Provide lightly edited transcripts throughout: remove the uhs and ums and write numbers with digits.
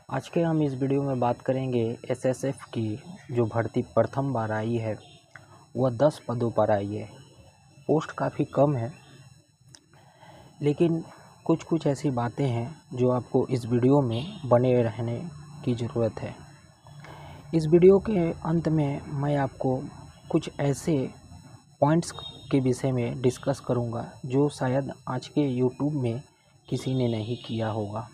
आज के हम इस वीडियो में बात करेंगे एसएसएफ की जो भर्ती प्रथम बार आई है वह 10 पदों पर आई है। पोस्ट काफ़ी कम है, लेकिन कुछ कुछ ऐसी बातें हैं जो आपको इस वीडियो में बने रहने की ज़रूरत है। इस वीडियो के अंत में मैं आपको कुछ ऐसे पॉइंट्स के विषय में डिस्कस करूंगा जो शायद आज के यूट्यूब में किसी ने नहीं किया होगा।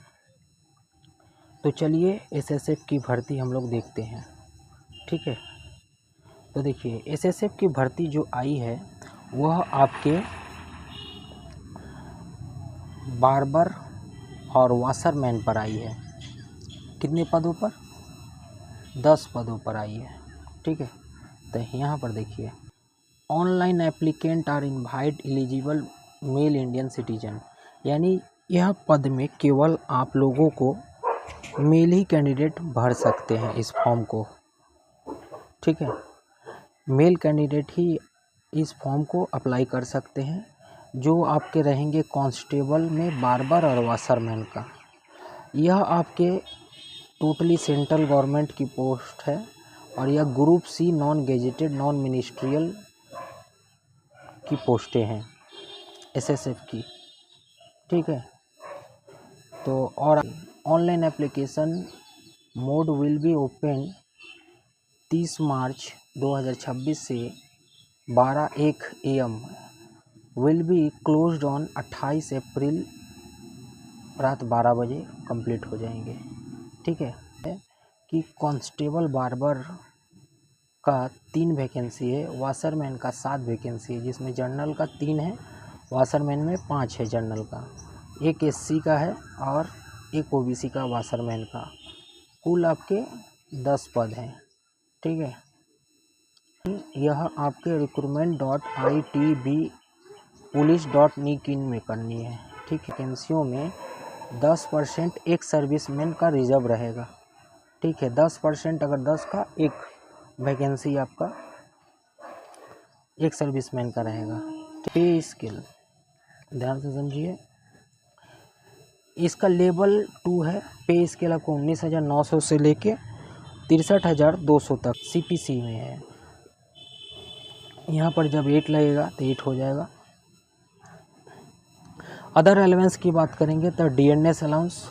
तो चलिए एसएसएफ की भर्ती हम लोग देखते हैं, ठीक है। तो देखिए एसएसएफ की भर्ती जो आई है वह आपके बार्बर और वाशरमैन पर आई है। कितने पदों पर? 10 पदों पर आई है, ठीक है। तो यहाँ पर देखिए, online applicant are invite eligible male Indian citizen, यानी यह पद में केवल आप लोगों को मेल ही कैंडिडेट भर सकते हैं इस फॉर्म को, ठीक है। मेल कैंडिडेट ही इस फॉर्म को अप्लाई कर सकते हैं, जो आपके रहेंगे कांस्टेबल में बार्बर और वाशरमैन का। यह आपके टोटली सेंट्रल गवर्नमेंट की पोस्ट है और यह group C non gazetted non ministerial की पोस्टें हैं एसएसएफ की, ठीक है। तो और online application mode will be open 30 March 2026 से 12:01 AM will be closed on 28 April रात 12 बजे कंप्लीट हो जाएंगे, ठीक है। कि कांस्टेबल बार्बर का 3 वैकेंसी है, वाशरमैन का 7 वैकेंसी है, जिसमें जनरल का 3 है, वाशरमैन में 5 है जनरल का, एक एससी का है और एक ओबीसी का वाशरमैन का। कुल आपके 10 पद हैं, ठीक है। यह आपके recruitment.itb police.nic.in में करनी है, ठीक है। वैकेंसियों में 10% एक सर्विसमैन का रिजर्व रहेगा, ठीक है। 10% अगर 10 का एक वैकेंसी आपका एक सर्विसमैन का रहेगा। पे स्केल ध्यान से समझिए, इसका लेवल 2 है। पे स्केल आपको 19,900 से लेके 63,200 तक सीपीसी में है। यहाँ पर जब 8 लगेगा तो 8 हो जाएगा। अदर अलाउंस की बात करेंगे तो DNS allowance,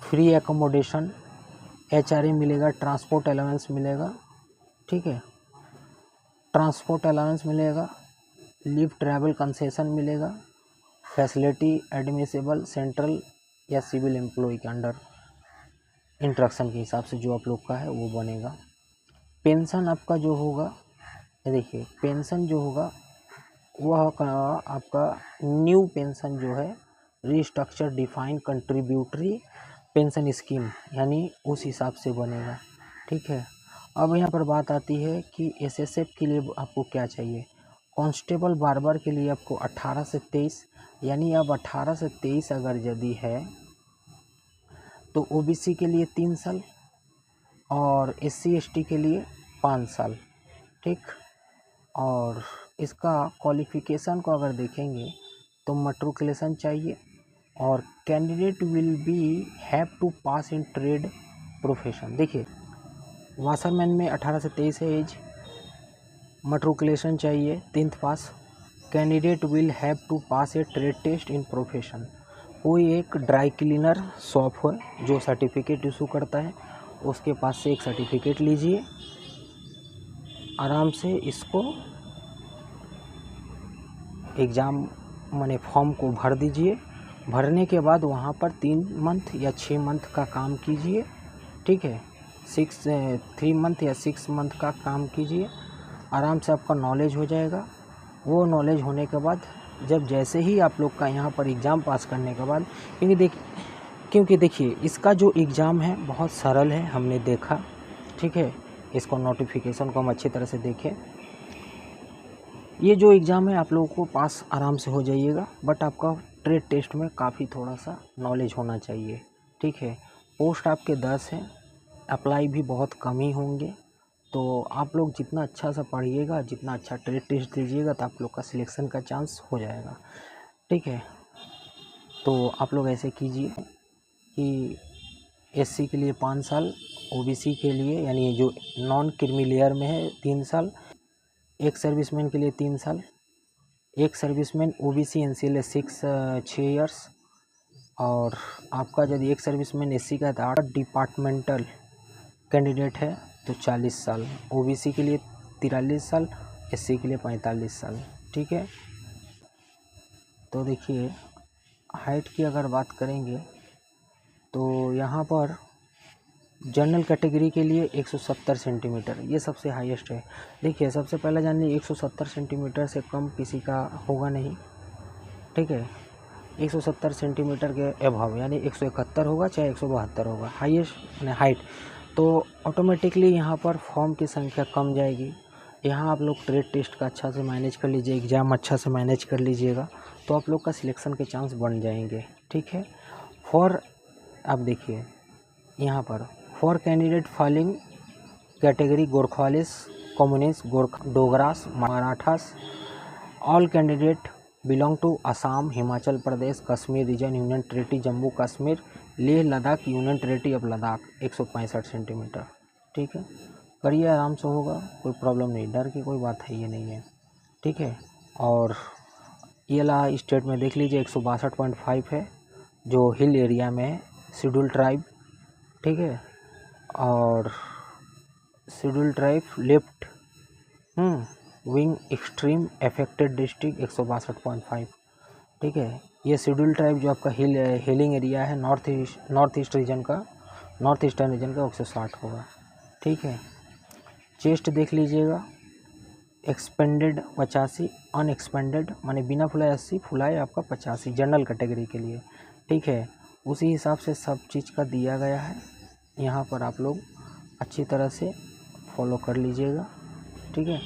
free accommodation, HRA मिलेगा, ट्रांसपोर्ट अलाउंस मिलेगा, ठीक है। ट्रांसपोर्ट अलाउंस मिलेगा, लीव ट्रैवल कंसेशन मिलेगा, फैसिलिटी एडमिसेबल सेंट्रल या सिविल एम्प्लॉय के अंडर इंस्ट्रक्शन के हिसाब से जो आप लोग का है वो बनेगा। पेंशन आपका जो होगा, देखिए पेंशन जो होगा वह का आपका न्यू पेंशन जो है restructure defined contributory pension scheme, यानी उस हिसाब से बनेगा, ठीक है। अब यहाँ पर बात आती है कि एसएसएफ के लिए आपको क्या चाहिए। कांस्टेबल बार्बर के लिए आपको 18 से 23, यानी अब 18 से 23 अगर यदि है तो ओबीसी के लिए 3 साल और एससी एसटी के लिए 5 साल, ठीक। और इसका क्वालिफ़िकेशन को अगर देखेंगे तो मैट्रिकुलेशन चाहिए और candidate will be have to pass in trade profession. देखिए वाशरमैन में 18 से 23 है एज, मैट्रिकुलेशन चाहिए 10th पास, candidate will have to pass a trade test in profession. कोई एक ड्राई क्लीनर शॉप है जो सर्टिफिकेट इशू करता है, उसके पास से एक सर्टिफिकेट लीजिए, आराम से इसको एग्ज़ाम माने फॉर्म को भर दीजिए। भरने के बाद वहाँ पर 3 मंथ या 6 मंथ का काम कीजिए, ठीक है। 3 मंथ या 6 मंथ का काम कीजिए, आराम से आपका नॉलेज हो जाएगा। वो नॉलेज होने के बाद जब जैसे ही आप लोग का यहाँ पर एग्ज़ाम पास करने के बाद, क्योंकि देखिए इसका जो एग्ज़ाम है बहुत सरल है, हमने देखा, ठीक है। इसको नोटिफिकेशन को हम अच्छी तरह से देखें। ये जो एग्ज़ाम है आप लोगों को पास आराम से हो जाइएगा, बट आपका ट्रेड टेस्ट में काफ़ी थोड़ा सा नॉलेज होना चाहिए, ठीक है। पोस्ट आपके 10 हैं, अप्लाई भी बहुत कम ही होंगे, तो आप लोग जितना अच्छा सा पढ़िएगा, जितना अच्छा ट्रेड टेस्ट दीजिएगा तो आप लोग का सिलेक्शन का चांस हो जाएगा, ठीक है। तो आप लोग ऐसे कीजिए कि एससी के लिए 5 साल, ओबीसी के लिए यानी जो नॉन क्रीमी लेयर में है 3 साल, एक सर्विसमैन के लिए 3 साल, एक सर्विसमैन ओबीसी एनसीएल 6 ईयर्स, और आपका यदि एक सर्विसमैन एससी का 8 डिपार्टमेंटल कैंडिडेट है तो 40 साल, ओबीसी के लिए 43 साल, एससी के लिए 45 साल। ठीक है, तो देखिए हाइट की अगर बात करेंगे तो यहाँ पर जनरल कैटेगरी के लिए 170 सेंटीमीटर, ये सबसे हाईएस्ट है। देखिए सबसे पहले जानिए 170 सेंटीमीटर से कम किसी का होगा नहीं। ठीक है, 170 सेंटीमीटर के अभाव यानी 171 होगा चाहे 172 होगा, हाईएस्ट यानी हाइट। तो ऑटोमेटिकली यहाँ पर फॉर्म की संख्या कम जाएगी। यहाँ आप लोग ट्रेड टेस्ट का अच्छा से मैनेज कर लीजिए, एग्ज़ाम अच्छा से मैनेज कर लीजिएगा तो आप लोग का सिलेक्शन के चांस बढ़ जाएंगे। ठीक है, फॉर आप देखिए यहाँ पर for candidate following category Gorkhalis, Kumaonis, Dogras, Marathas, all candidate belong to Assam, Himachal Pradesh, Kashmir region, union territory Jammu Kashmir, Leh Ladakh, union territory of Ladakh 165 centimetre. ठीक है, करिए आराम से होगा, कोई प्रॉब्लम नहीं, डर की कोई बात है ये नहीं है। ठीक है, और ये ला स्टेट में देख लीजिए 162.5 है जो हिल एरिया में है, शेड्यूल ट्राइब। ठीक है, और schedule tribe left wing extreme affected district 162.5। ठीक है, ये शेड्यूल ट्राइब जो आपका हिलिंग एरिया है नॉर्थ ईस्ट रीजन का, नॉर्थ ईस्टर्न रीजन का 160 होगा। ठीक है, चेस्ट देख लीजिएगा, एक्सपेंडेड 85, अनएक्सपेंडेड माने बिना फुलाए 80, फुलाए आपका 85 जनरल कैटेगरी के लिए। ठीक है, उसी हिसाब से सब चीज़ का दिया गया है, यहाँ पर आप लोग अच्छी तरह से फॉलो कर लीजिएगा। ठीक है,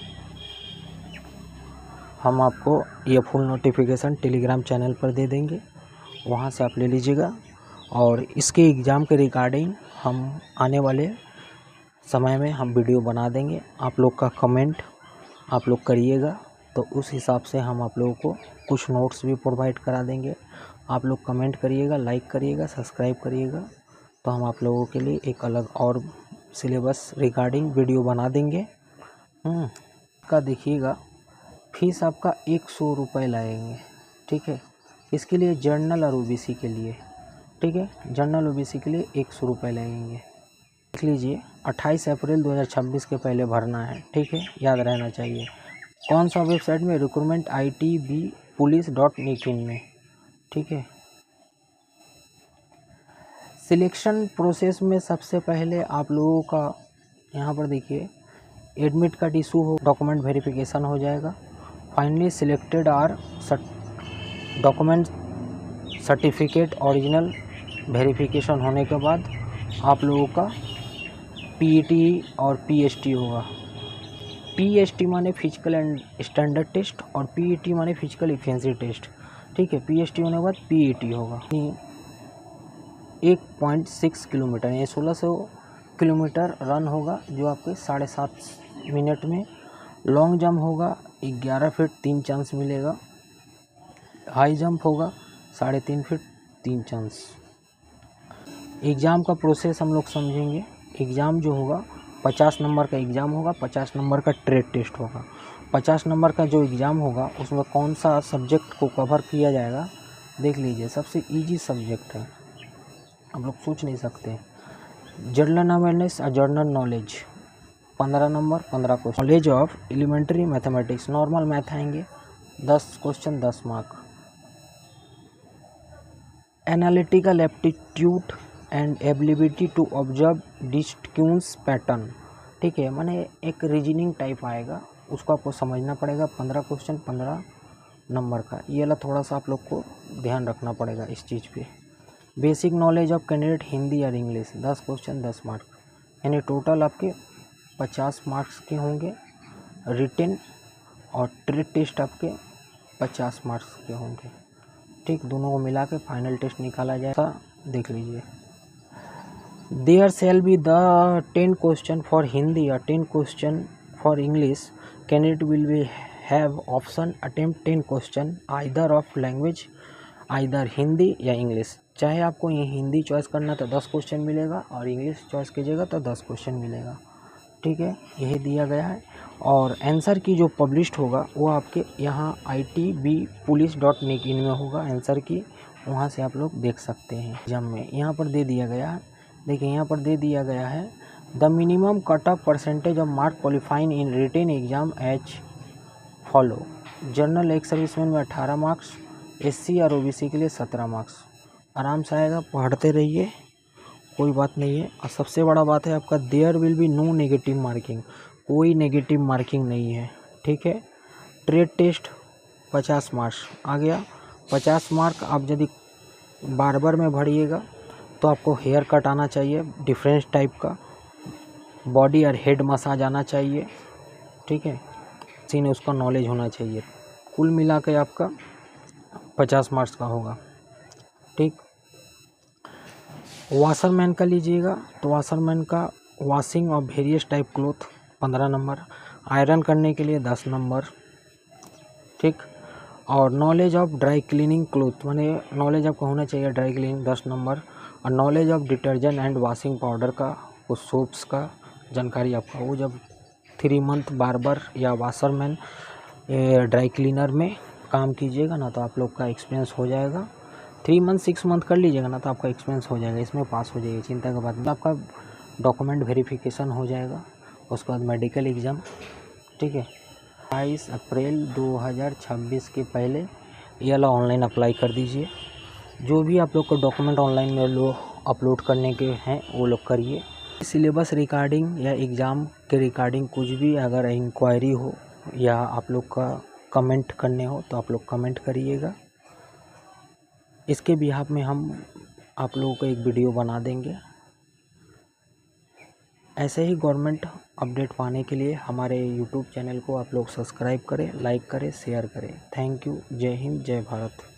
हम आपको ये फुल नोटिफिकेशन टेलीग्राम चैनल पर दे देंगे, वहाँ से आप ले लीजिएगा। और इसके एग्ज़ाम के रिगार्डिंग हम आने वाले समय में हम वीडियो बना देंगे, आप लोग का कमेंट आप लोग करिएगा तो उस हिसाब से हम आप लोगों को कुछ नोट्स भी प्रोवाइड करा देंगे। आप लोग कमेंट करिएगा, लाइक करिएगा, सब्सक्राइब करिएगा तो हम आप लोगों के लिए एक अलग और सिलेबस रिगार्डिंग वीडियो बना देंगे। का देखिएगा फीस आपका 100 रुपये लगेंगे। ठीक है, इसके लिए जर्नल और ओबीसी के लिए। ठीक है, जर्नल ओबीसी के लिए 100 रुपये लगेंगे। देख लीजिए 28 अप्रैल 2026 के पहले भरना है। ठीक है, याद रहना चाहिए। कौन सा वेबसाइट में? रिक्रूटमेंट itbpolice.in में। ठीक है, सिलेक्शन प्रोसेस में सबसे पहले आप लोगों का यहाँ पर देखिए एडमिट कार्ड इशू हो, डॉक्यूमेंट वेरिफिकेशन हो जाएगा। Finally selected are document certificate original verification होने के बाद आप लोगों का पीईटी और पीएसटी होगा। पीएसटी माने फिजिकल एंड स्टैंडर्ड टेस्ट और पीईटी माने फिजिकल एफिशिएंसी टेस्ट। ठीक है, पीएसटी होने के बाद पीईटी होगा। 1.6 किलोमीटर यानी 1600 किलोमीटर रन होगा जो आपके 7.5 मिनट में। लॉन्ग जंप होगा 11 फीट 3 चांस मिलेगा। हाई जंप होगा 3.5 फीट 3 चांस। एग्ज़ाम का प्रोसेस हम लोग समझेंगे। एग्ज़ाम जो होगा 50 नंबर का एग्ज़ाम होगा, 50 नंबर का ट्रेड टेस्ट होगा। 50 नंबर का जो एग्ज़ाम होगा उसमें कौन सा सब्जेक्ट को कवर किया जाएगा देख लीजिए। सबसे इजी सब्जेक्ट है, हम लोग सोच नहीं सकते। जनरल अवेयरनेस और general knowledge 15 number 15 question. Knowledge of elementary mathematics normal math आएंगे 10 question 10 mark. Analytical aptitude and ability to observe distinguish pattern. ठीक है, माने एक रीजनिंग टाइप आएगा, उसको आपको समझना पड़ेगा। 15 क्वेश्चन 15 नंबर का, ये वाला थोड़ा सा आप लोग को ध्यान रखना पड़ेगा इस चीज़ पे। Basic knowledge of candidate Hindi और इंग्लिश 10 क्वेश्चन 10 मार्क, यानी टोटल आपके 50 मार्क्स के होंगे। रिटन और ट्रेड टेस्ट आपके 50 मार्क्स के होंगे। ठीक, दोनों को मिला के फाइनल टेस्ट निकाला जाएगा। देख लीजिए, there shall be the 10 question for Hindi और 10 question for English. Candidate will be have option attempt 10 question either of language, either Hindi या इंग्लिश। चाहे आपको ये हिंदी चॉइस करना तो 10 क्वेश्चन मिलेगा और इंग्लिश चॉइस कीजिएगा तो 10 क्वेश्चन मिलेगा। ठीक है, यही दिया गया है। और आंसर की जो पब्लिश्ड होगा वो आपके यहाँ itbpolice.in में होगा आंसर की, वहाँ से आप लोग देख सकते हैं एग्जाम में। यहाँ पर दे दिया गया है, देखिए यहाँ पर दे दिया गया है the minimum cut off percentage of mark qualifying in written exam as follow. General एक सर्विसमैन में 18 मार्क्स, SC और OBC के लिए 17 मार्क्स। आराम से आएगा, पढ़ते रहिए, कोई बात नहीं है। और सबसे बड़ा बात है आपका there will be no negative marking, कोई नेगेटिव मार्किंग नहीं है। ठीक है, ट्रेड टेस्ट 50 मार्क्स आ गया। 50 मार्क आप यदि बार्बर में भरिएगा तो आपको हेयर कट आना चाहिए डिफरेंट टाइप का, बॉडी और हेड मसाज आना चाहिए। ठीक है, इसी ने उसका नॉलेज होना चाहिए। कुल मिला के आपका 50 मार्क्स का होगा। ठीक, वाशरमैन का लीजिएगा तो वाशरमैन का washing of various type cloth 15 number, iron करने के लिए 10 नंबर। ठीक, और knowledge of dry cleaning cloth माने नॉलेज आपका होना चाहिए ड्राई क्लीनिंग 10 नंबर, और knowledge of detergent and washing powder का, उस सोप्स का जानकारी आपका, वो जब 3 मंथ बार्बर या वाशरमैन ड्राई क्लीनर में काम कीजिएगा ना तो आप लोग का एक्सपीरियंस हो जाएगा। 3 मंथ 6 मंथ कर लीजिएगा ना तो आपका एक्सपीरियंस हो जाएगा, इसमें पास हो जाएगी, चिंता के बाद में आपका डॉक्यूमेंट वेरिफिकेशन हो जाएगा। उसके बाद मेडिकल एग्ज़ाम। ठीक है, 22 अप्रैल 2026 के पहले ये वाला ऑनलाइन अप्लाई कर दीजिए। जो भी आप लोग को डॉक्यूमेंट ऑनलाइन में अपलोड करने के हैं वो लोग करिए। सिलेबस रिगार्डिंग या एग्ज़ाम के रिगार्डिंग कुछ भी अगर इंक्वायरी हो या आप लोग का कमेंट करने हो तो आप लोग कमेंट करिएगा। इसके बिहाफ में हम आप लोगों को एक वीडियो बना देंगे। ऐसे ही गवर्नमेंट अपडेट पाने के लिए हमारे यूट्यूब चैनल को आप लोग सब्सक्राइब करें, लाइक करें, शेयर करें। Thank you. जय हिंद, जय भारत।